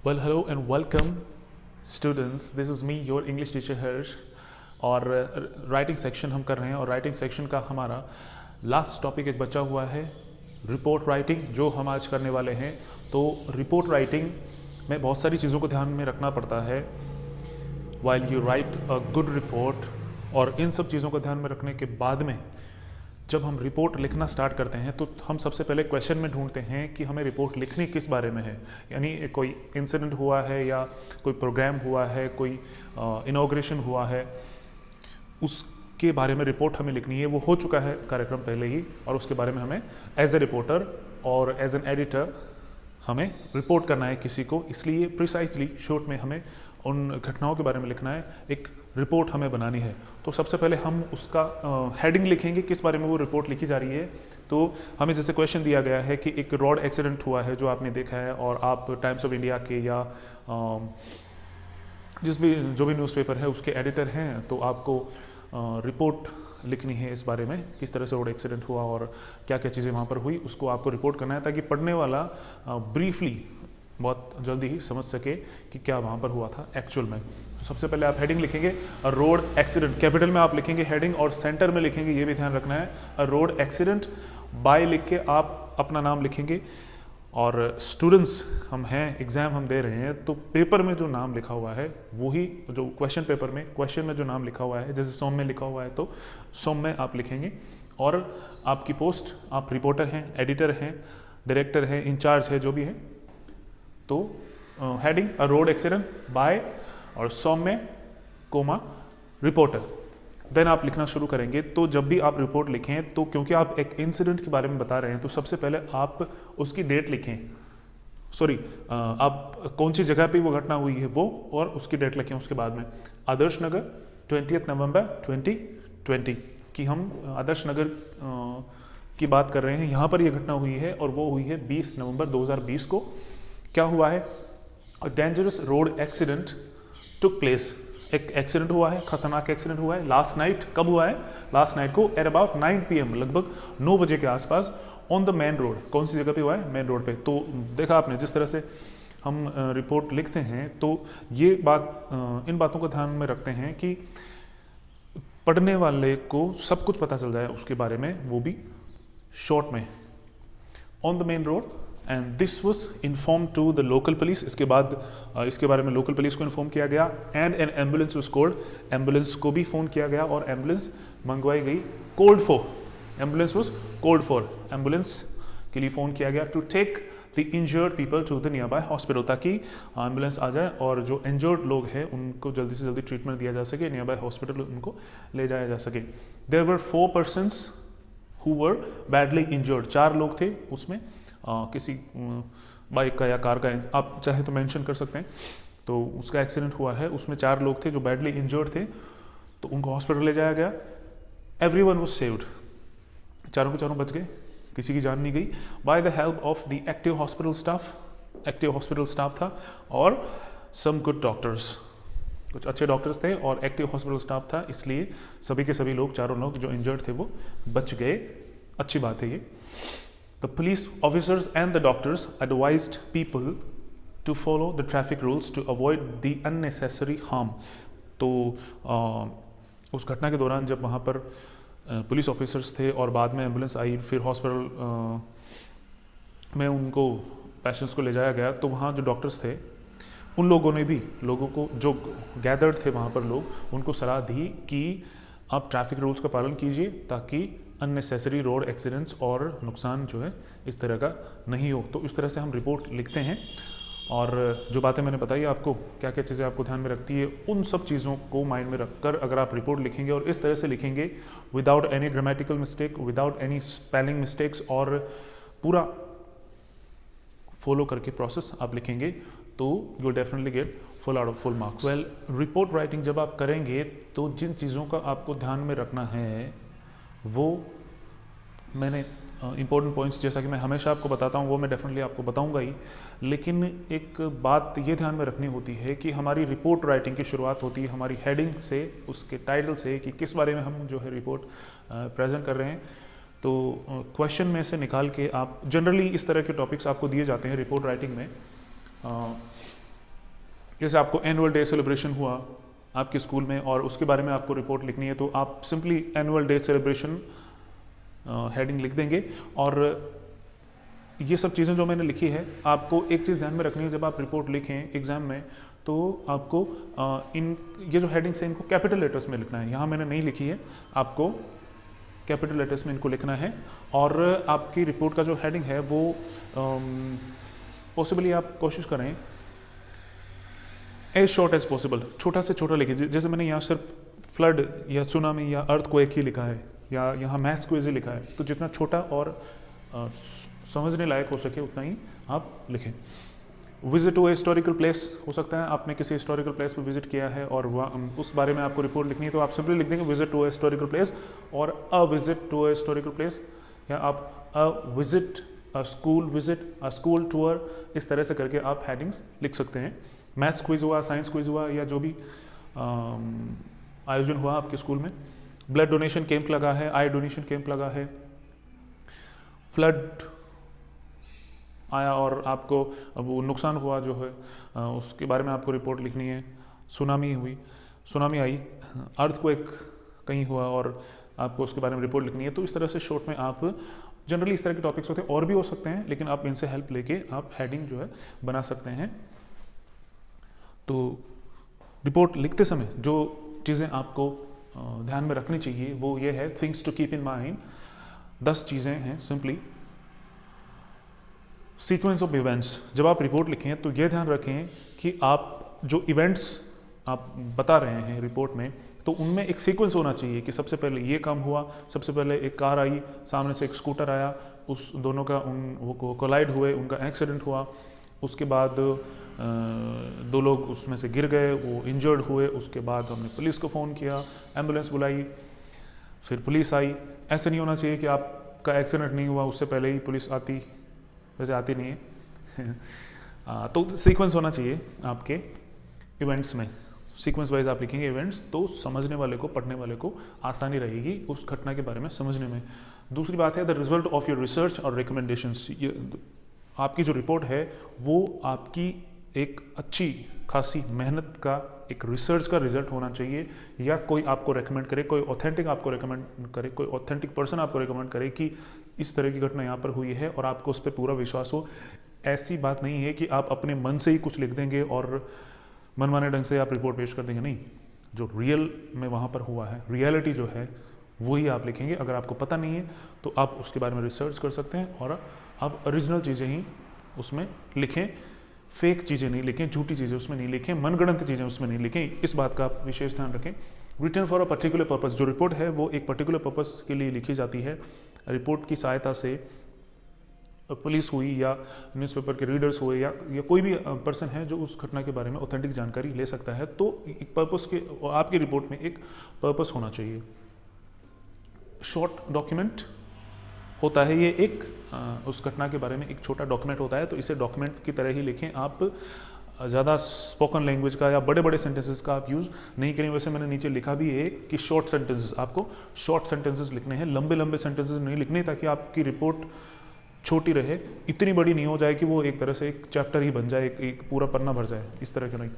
Well, hello and welcome, students. This is me, your English teacher Harsh. और writing section हम कर रहे हैं और राइटिंग सेक्शन का हमारा लास्ट टॉपिक एक बचा हुआ है रिपोर्ट राइटिंग, जो हम आज करने वाले हैं। तो रिपोर्ट राइटिंग में बहुत सारी चीज़ों को ध्यान में रखना पड़ता है while you write a good report, और इन सब चीज़ों को ध्यान में रखने के बाद में जब हम रिपोर्ट लिखना स्टार्ट करते हैं तो हम सबसे पहले क्वेश्चन में ढूंढते हैं कि हमें रिपोर्ट लिखनी किस बारे में है। यानी कोई इंसिडेंट हुआ है या कोई प्रोग्राम हुआ है, कोई इनॉग्रेशन हुआ है, उसके बारे में रिपोर्ट हमें लिखनी है। वो हो चुका है कार्यक्रम पहले ही, और उसके बारे में हमें एज ए रिपोर्टर और एज एन एडिटर हमें रिपोर्ट करना है किसी को। इसलिए प्रिसाइजली शॉर्ट में हमें उन घटनाओं के बारे में लिखना है, एक रिपोर्ट हमें बनानी है। तो सबसे पहले हम उसका हेडिंग लिखेंगे, किस बारे में वो रिपोर्ट लिखी जा रही है। तो हमें जैसे क्वेश्चन दिया गया है कि एक रोड एक्सीडेंट हुआ है जो आपने देखा है, और आप टाइम्स ऑफ इंडिया के या जो भी न्यूज़पेपर है उसके एडिटर हैं, तो आपको रिपोर्ट लिखनी है इस बारे में, किस तरह से रोड एक्सीडेंट हुआ और क्या क्या चीज़ें वहाँ पर हुई, उसको आपको रिपोर्ट करना है, ताकि पढ़ने वाला ब्रीफली बहुत जल्दी ही समझ सके कि क्या वहाँ पर हुआ था एक्चुअल में। तो सबसे पहले आप हेडिंग लिखेंगे, अ रोड एक्सीडेंट, कैपिटल में आप लिखेंगे हेडिंग, और सेंटर में लिखेंगे, ये भी ध्यान रखना है, अ रोड एक्सीडेंट बाय लिख के आप अपना नाम लिखेंगे। और स्टूडेंट्स हम हैं, एग्ज़ाम हम दे रहे हैं, तो पेपर में जो नाम लिखा हुआ है वही जो क्वेश्चन पेपर में क्वेश्चन में जो नाम लिखा हुआ है, जैसे सौम्य लिखा हुआ है तो सौम्य आप लिखेंगे। और आपकी पोस्ट, आप रिपोर्टर हैं, एडिटर हैं, डायरेक्टर हैं, इंचार्ज है, जो भी है, तो हेडिंग अ रोड एक्सीडेंट बाय और सौम्य कोमा रिपोर्टर। देन आप लिखना शुरू करेंगे। तो जब भी आप रिपोर्ट लिखें, तो क्योंकि आप एक इंसिडेंट के बारे में बता रहे हैं, तो सबसे पहले आप उसकी डेट लिखें, आप कौन सी जगह पे वो घटना हुई है वो, और उसकी डेट लिखें। उसके बाद में आदर्श नगर 20 नवंबर 2020 की हम आदर्श नगर की बात कर रहे हैं, यहाँ पर ये घटना हुई है, और वो हुई है 20 नवंबर 2020 को। क्या हुआ है? A dangerous road accident took place, एक एक्सीडेंट हुआ है, खतरनाक एक्सीडेंट हुआ है लास्ट नाइट। कब हुआ है? लास्ट नाइट को एट अबाउट 9 PM, लगभग 9 बजे के आसपास, ऑन द मेन रोड। कौन सी जगह पे हुआ है? मेन रोड पे। तो देखा आपने, जिस तरह से हम रिपोर्ट लिखते हैं, तो ये बात, इन बातों को ध्यान में रखते हैं कि पढ़ने वाले को सब कुछ पता चल जाए उसके बारे में, वो भी शॉर्ट में। On the main road and this was inform to the local police. इसके बाद इसके बारे में लोकल पुलिस को इन्फॉर्म किया गया, and an ambulance was called, ambulance को भी फ़ोन किया गया और एम्बुलेंस मंगवाई गई। Called for, ambulance was called for, ambulance के लिए फ़ोन किया गया to take the injured people to the nearby hospital, ताकि एम्बुलेंस आ जाए और जो इंजर्ड लोग हैं उनको जल्दी से जल्दी ट्रीटमेंट दिया जा सके, नियर बाय हॉस्पिटल उनको ले जाया जा सके। There were 4 persons who were badly injured, 4 लोग थे उसमें, किसी बाइक का या कार का, आप चाहे तो मेंशन कर सकते हैं। तो उसका एक्सीडेंट हुआ है, उसमें 4 लोग थे जो बैडली इंजर्ड थे, तो उनको हॉस्पिटल ले जाया गया। एवरीवन वाज सेव्ड, चारों के चारों बच गए, किसी की जान नहीं गई, by the help of the active hospital staff. Active hospital staff था और सम गुड डॉक्टर्स, कुछ अच्छे डॉक्टर्स थे और एक्टिव हॉस्पिटल स्टाफ था, इसलिए सभी के सभी लोग, चारों लोग जो इंजर्ड थे वो बच गए। अच्छी बात है ये। The police officers and the doctors advised people to follow the traffic rules to avoid the unnecessary harm. तो उस घटना के दौरान जब वहाँ पर पुलिस ऑफिसर्स थे और बाद में एम्बुलेंस आई, फिर हॉस्पिटल में उनको पेशेंट्स को ले जाया गया, तो वहाँ जो डॉक्टर्स थे उन लोगों ने भी लोगों को, जो गैदर्ड थे वहाँ पर लोग, उनको सलाह दी कि आप ट्रैफिक रूल्स का पालन कीजिए, ताकि अननेसेसरी रोड एक्सीडेंट्स और नुकसान जो है इस तरह का नहीं हो। तो इस तरह से हम रिपोर्ट लिखते हैं। और जो बातें मैंने बताई आपको, क्या क्या चीज़ें आपको ध्यान में रखती है, उन सब चीज़ों को माइंड में रखकर अगर आप रिपोर्ट लिखेंगे और इस तरह से लिखेंगे, without any grammatical mistake, without any spelling mistakes, और पूरा फॉलो करके प्रोसेस आप लिखेंगे, तो you will definitely get full out of full marks. Well, report writing जब आप करेंगे तो जिन चीज़ों का आपको ध्यान में रखना है, वो मैंने इंपॉर्टेंट पॉइंट्स, जैसा कि मैं हमेशा आपको बताता हूँ, वो मैं डेफिनेटली आपको बताऊँगा ही। लेकिन एक बात ये ध्यान में रखनी होती है कि हमारी रिपोर्ट राइटिंग की शुरुआत होती है हमारी हेडिंग से, उसके टाइटल से, कि किस बारे में हम जो है रिपोर्ट प्रेजेंट कर रहे हैं। तो क्वेश्चन में से निकाल के आप, जनरली इस तरह के टॉपिक्स आपको दिए जाते हैं रिपोर्ट राइटिंग में, जैसे आपको एनुअल डे सेलिब्रेशन हुआ आपके स्कूल में और उसके बारे में आपको रिपोर्ट लिखनी है, तो आप simply annual day celebration heading लिख देंगे। और ये सब चीज़ें जो मैंने लिखी है, आपको एक चीज़ ध्यान में रखनी है, जब आप रिपोर्ट लिखें एग्जाम में तो आपको ये जो हेडिंग्स हैं इनको कैपिटल लेटर्स में लिखना है। यहाँ मैंने नहीं लिखी है, आपको कैपिटल लेटर्स में इनको लिखना है। और आपकी रिपोर्ट का जो हेडिंग है वो पॉसिबली आप कोशिश करें एज शॉर्ट एज पॉसिबल, छोटा से छोटा लिखिए। जैसे मैंने यहाँ सिर्फ फ्लड या सुनामी या अर्थक्वेक ही लिखा है, या यहाँ मैथ्स क्विज ही लिखा है, तो जितना छोटा और समझने लायक हो सके उतना ही आप लिखें। Visit to a historical place हो सकता है आपने किसी हिस्टोरिकल प्लेस पर विजिट किया है और उस बारे में आपको रिपोर्ट लिखनी है, तो आप सिंपली लिख देंगे visit to a historical place और a visit to a historical place, या आप a visit, a school visit, a school tour, इस तरह से करके आप हेडिंग्स लिख सकते हैं। मैथ्स क्विज हुआ, साइंस क्विज हुआ, या जो भी आयोजन हुआ आपके स्कूल में, ब्लड डोनेशन कैंप लगा है, आई डोनेशन कैंप लगा है, फ्लड आया और आपको अब वो नुकसान हुआ जो है उसके बारे में आपको रिपोर्ट लिखनी है। सुनामी हुई, सुनामी आई, अर्थक्वेक कहीं हुआ और आपको उसके बारे में रिपोर्ट लिखनी है। तो इस तरह से शॉर्ट में आप जनरली इस तरह के टॉपिक्स होते हैं, और भी हो सकते हैं, लेकिन आप इनसे हेल्प लेके आप हेडिंग जो है बना सकते हैं। तो रिपोर्ट लिखते समय जो चीज़ें आपको ध्यान में रखनी चाहिए वो ये है, things to keep in mind. 10 चीज़ें हैं सिंपली। सीक्वेंस ऑफ इवेंट्स, जब आप रिपोर्ट लिखें तो ये ध्यान रखें कि आप जो इवेंट्स आप बता रहे हैं रिपोर्ट में, तो उनमें एक सीक्वेंस होना चाहिए कि सबसे पहले ये काम हुआ, सबसे पहले एक कार आई, सामने से एक स्कूटर आया, उस दोनों का वो कोलाइड हुए, उनका एक्सीडेंट हुआ, उसके बाद 2 लोग उसमें से गिर गए, वो इंजर्ड हुए, उसके बाद हमने पुलिस को फ़ोन किया, एम्बुलेंस बुलाई, फिर पुलिस आई। ऐसा नहीं होना चाहिए कि आपका एक्सीडेंट नहीं हुआ उससे पहले ही पुलिस आती, वैसे आती नहीं है तो सीक्वेंस होना चाहिए आपके इवेंट्स में, सीक्वेंस वाइज आप लिखेंगे इवेंट्स, तो समझने वाले को, पढ़ने वाले को आसानी रहेगी उस घटना के बारे में समझने में। दूसरी बात है the result of your research और रिकमेंडेशंस। आपकी जो रिपोर्ट है वो आपकी एक अच्छी खासी मेहनत का, एक रिसर्च का रिजल्ट होना चाहिए, या कोई आपको रेकमेंड करे, कोई ऑथेंटिक आपको रेकमेंड करे, कोई ऑथेंटिक पर्सन आपको रेकमेंड करे कि इस तरह की घटना यहाँ पर हुई है और आपको उस पर पूरा विश्वास हो। ऐसी बात नहीं है कि आप अपने मन से ही कुछ लिख देंगे और मनमाने ढंग से आप रिपोर्ट पेश कर देंगे, नहीं। जो रियल में वहाँ पर हुआ है, रियलिटी जो है वही आप लिखेंगे। अगर आपको पता नहीं है तो आप उसके बारे में रिसर्च कर सकते हैं और आप ओरिजिनल चीज़ें ही उसमें लिखें, फेक चीज़ें नहीं लिखें, झूठी चीज़ें उसमें नहीं लिखें, मनगढ़ंत चीज़ें उसमें नहीं लिखें। इस बात का आप विशेष ध्यान रखें। Written for a particular purpose, जो रिपोर्ट है वो एक पर्टिकुलर पर्पस के लिए लिखी जाती है। रिपोर्ट की सहायता से पुलिस हुई या न्यूज़पेपर के रीडर्स हुए या कोई भी पर्सन है जो उस घटना के बारे में ऑथेंटिक जानकारी ले सकता है, तो एक पर्पस के, आपकी रिपोर्ट में एक पर्पस होना चाहिए। शॉर्ट डॉक्यूमेंट होता है ये एक, उस घटना के बारे में एक छोटा डॉक्यूमेंट होता है, तो इसे डॉक्यूमेंट की तरह ही लिखें। आप ज़्यादा स्पोकन लैंग्वेज का या बड़े बड़े सेंटेंसेस का आप यूज़ नहीं करें। वैसे मैंने नीचे लिखा भी है कि शॉर्ट सेंटेंसेस, आपको शॉर्ट सेंटेंसेस लिखने हैं, लंबे लंबे सेंटेंसेस नहीं लिखने, ताकि आपकी रिपोर्ट छोटी रहे, इतनी बड़ी नहीं हो जाए कि वो एक तरह से एक चैप्टर ही बन जाए, एक पूरा पन्ना भर जाए, इस तरह का नहीं।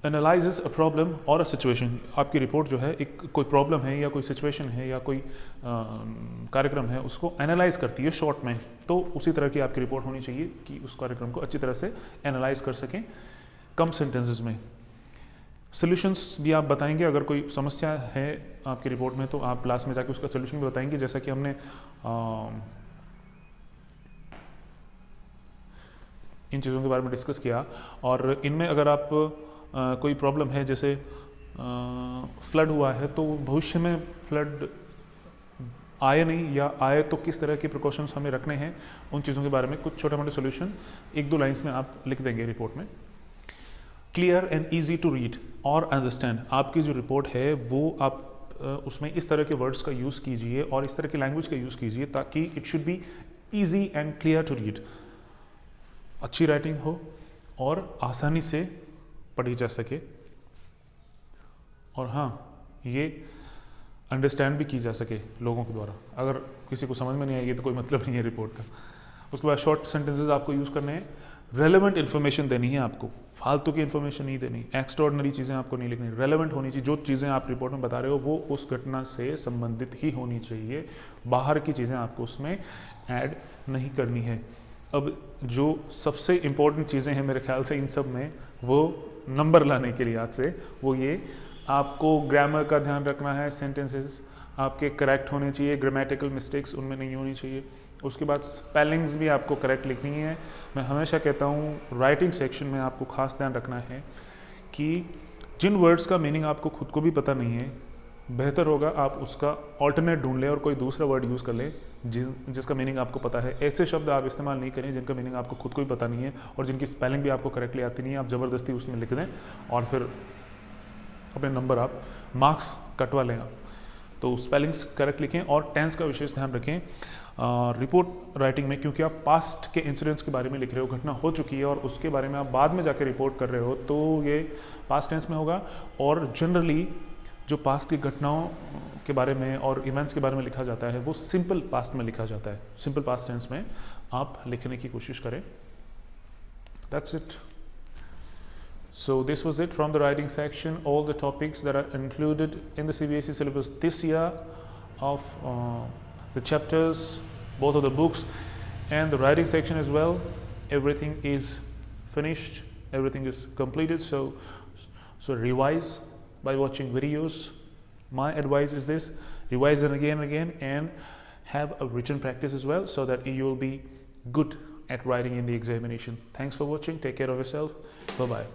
एनालाइजेस अ प्रॉब्लम और अ सिचुएशन, आपकी रिपोर्ट जो है एक कोई प्रॉब्लम है या कोई सिचुएशन है या कोई कार्यक्रम है उसको एनालाइज करती है शॉर्ट में, तो उसी तरह की आपकी रिपोर्ट होनी चाहिए कि उस कार्यक्रम को अच्छी तरह से एनालाइज कर सकें कम सेंटेंसेस में। सोल्यूशंस भी आप बताएंगे, अगर कोई समस्या है आपकी रिपोर्ट में तो आप लास्ट में जाके उसका सोल्यूशन भी बताएंगे, जैसा कि हमने इन चीज़ों के बारे में डिस्कस किया। और इनमें अगर आप कोई प्रॉब्लम है, जैसे फ्लड हुआ है, तो भविष्य में फ्लड आए नहीं या आए तो किस तरह के प्रिकॉशंस हमें रखने हैं, उन चीज़ों के बारे में कुछ छोटे मोटे सोल्यूशन 1-2 लाइन्स में आप लिख देंगे रिपोर्ट में। Clear and easy to read और अंडरस्टैंड, आपकी जो रिपोर्ट है वो आप उसमें इस तरह के वर्ड्स का यूज़ कीजिए और इस तरह की लैंग्वेज का यूज़ कीजिए ताकि it should be easy and clear to read, अच्छी राइटिंग हो और आसानी से पढ़ी जा सके। और हाँ, ये अंडरस्टैंड भी की जा सके लोगों के द्वारा। अगर किसी को समझ में नहीं आएगी तो कोई मतलब नहीं है रिपोर्ट का। उसके बाद शॉर्ट सेंटेंसेस आपको यूज़ करने हैं, रेलेवेंट इन्फॉर्मेशन देनी है आपको, फालतू की इन्फॉर्मेशन नहीं देनी, एक्स्ट्रॉर्डनरी चीज़ें आपको नहीं लिखनी, रेलेवेंट होनी चाहिए। जो चीज़ें आप रिपोर्ट में बता रहे हो वो उस घटना से संबंधित ही होनी चाहिए, बाहर की चीज़ें आपको उसमें ऐड नहीं करनी है। अब जो सबसे इम्पोर्टेंट चीज़ें हैं मेरे ख्याल से इन सब में, वो नंबर लाने के लिए आज से, वो ये आपको ग्रामर का ध्यान रखना है, सेंटेंसेस आपके करेक्ट होने चाहिए, ग्रामेटिकल मिस्टेक्स उनमें नहीं होनी चाहिए। उसके बाद स्पेलिंग्स भी आपको करेक्ट लिखनी है। मैं हमेशा कहता हूँ राइटिंग सेक्शन में आपको खास ध्यान रखना है कि जिन वर्ड्स का मीनिंग आपको खुद को भी पता नहीं है, बेहतर होगा आप उसका ऑल्टरनेट ढूंढ लें और कोई दूसरा वर्ड यूज़ कर लें जिसका मीनिंग आपको पता है। ऐसे शब्द आप इस्तेमाल नहीं करें जिनका मीनिंग आपको खुद को भी पता नहीं है और जिनकी स्पेलिंग भी आपको करेक्टली आती नहीं है। आप ज़बरदस्ती उसमें लिख दें और फिर अपने नंबर आप मार्क्स कटवा लें आप। तो स्पेलिंग्स करेक्ट लिखें और टेंस का विशेष ध्यान रखें रिपोर्ट राइटिंग में, क्योंकि आप पास्ट के इंसिडेंट्स के बारे में लिख रहे हो, घटना हो चुकी है और उसके बारे में आप बाद में जाकर रिपोर्ट कर रहे हो, तो ये पास्ट टेंस में होगा। और जनरली जो पास्ट की घटनाओं के बारे में और इवेंट्स के बारे में लिखा जाता है वो सिंपल पास्ट में लिखा जाता है, सिंपल पास्ट टेंस में आप लिखने की कोशिश करें। That's it. So this was it from the writing section, all the topics that are included in the CBSE syllabus this year of the chapters, both of the books and the writing section as well. Everything is finished, everything is completed. So revise by watching videos. My advice is this: revise it again and again, and have a written practice as well, so that you will be good at writing in the examination. Thanks for watching. Take care of yourself. Bye bye.